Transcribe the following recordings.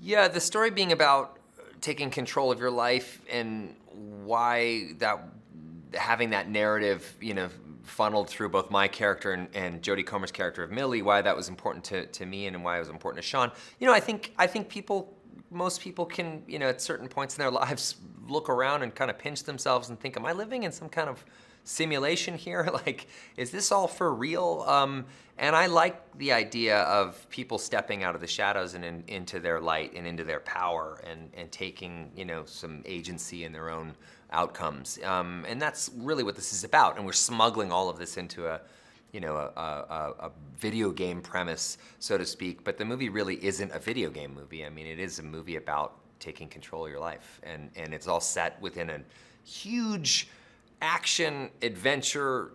Yeah, the story being about taking control of your life and why that having that narrative, funneled through both my character and Jodie Comer's character of Millie, why that was important to me and why it was important to Sean. I think most people can, at certain points in their lives, look around and kind of pinch themselves and think, am I living in some kind of simulation here? Like, is this all for real? And I like the idea of people stepping out of the shadows and into their light and into their power and taking, some agency in their own outcomes. And that's really what this is about. And we're smuggling all of this into a video game premise, so to speak. But the movie really isn't a video game movie. I mean, it is a movie about taking control of your life. And it's all set within a huge action, adventure,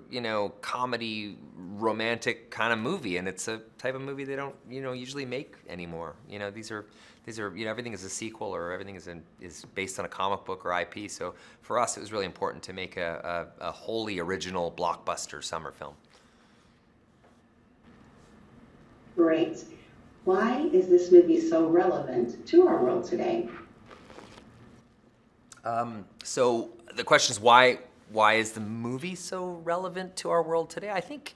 comedy, romantic kind of movie, and it's a type of movie they don't, usually make anymore. These are, everything is a sequel or everything is based on a comic book or IP. So for us, it was really important to make a wholly original blockbuster summer film. Great. Why is this movie so relevant to our world today? So the question is why is the movie so relevant to our world today? I think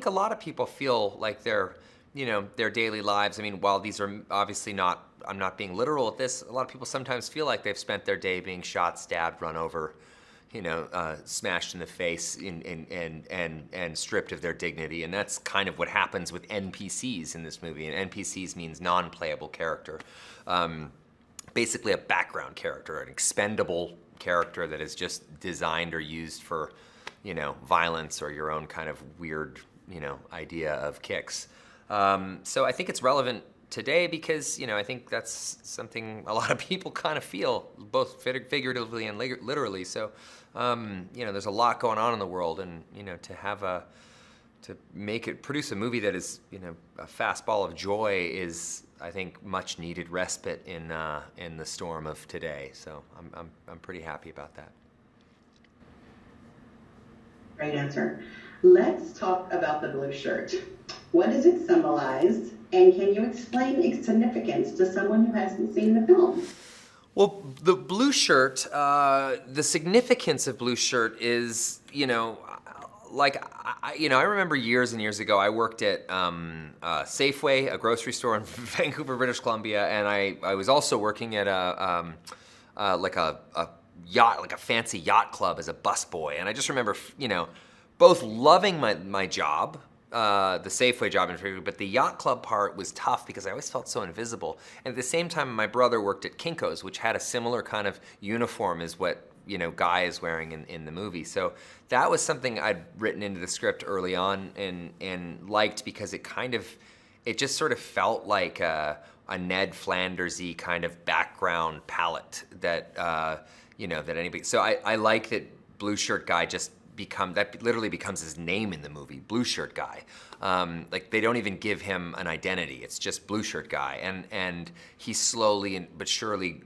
a lot of people feel like their daily lives, I mean, while these are obviously not, I'm not being literal with this, a lot of people sometimes feel like they've spent their day being shot, stabbed, run over, smashed in the face and stripped of their dignity. And that's kind of what happens with NPCs in this movie. And NPCs means non-playable character. Basically a background character, an expendable character that is just designed or used for, violence or your own kind of weird, idea of kicks. So I think it's relevant today because, I think that's something a lot of people kind of feel, both figuratively and literally. So, there's a lot going on in the world, and, to produce a movie that is, a fastball of joy is, I think, much needed respite in the storm of today. So I'm pretty happy about that. Great answer. Let's talk about the blue shirt. What does it symbolize, and can you explain its significance to someone who hasn't seen the film? Well, the blue shirt, the significance of blue shirt is, I remember years and years ago, I worked at Safeway, a grocery store in Vancouver, British Columbia, and I was also working at a yacht, like a fancy yacht club as a busboy. And I just remember, both loving my job, the Safeway job in particular, but the yacht club part was tough because I always felt so invisible. And at the same time, my brother worked at Kinko's, which had a similar kind of uniform as what Guy is wearing in the movie. So that was something I'd written into the script early on and liked because it just sort of felt like a Ned Flanders-y kind of background palette that, that anybody, so I like that Blue Shirt Guy that literally becomes his name in the movie, Blue Shirt Guy. Like they don't even give him an identity. It's just Blue Shirt Guy. And he slowly but surely,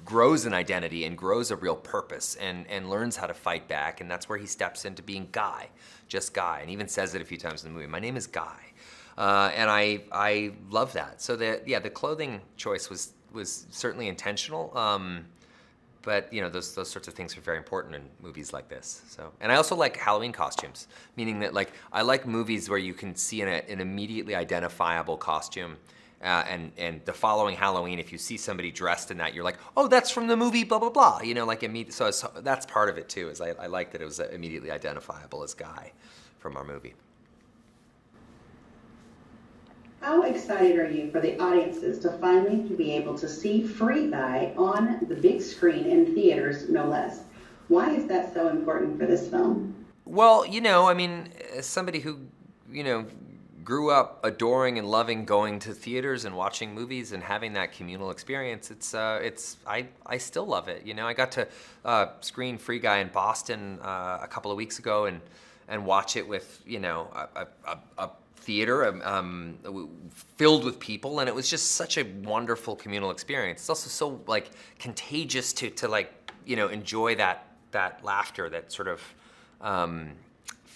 grows an identity and grows a real purpose and learns how to fight back. And that's where he steps into being Guy, just Guy. And even says it a few times in the movie, my name is Guy. And I love that. So the clothing choice was certainly intentional. But those sorts of things are very important in movies like this. So, and I also like Halloween costumes, meaning that I like movies where you can see an immediately identifiable costume. And the following Halloween, if you see somebody dressed in that, you're like, oh, that's from the movie, blah, blah, blah. So that's part of it too, is I like that it was immediately identifiable as Guy from our movie. How excited are you for the audiences to finally be able to see Free Guy on the big screen in theaters, no less? Why is that so important for this film? Well, as somebody who, grew up adoring and loving going to theaters and watching movies and having that communal experience, I still love it. I got to screen Free Guy in Boston a couple of weeks ago and watch it with, a theater filled with people, and it was just such a wonderful communal experience. It's also so contagious to enjoy that laughter, that sort of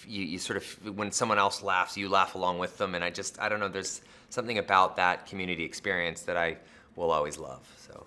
you sort of, when someone else laughs, you laugh along with them. And I don't know, there's something about that community experience that I we'll always love. So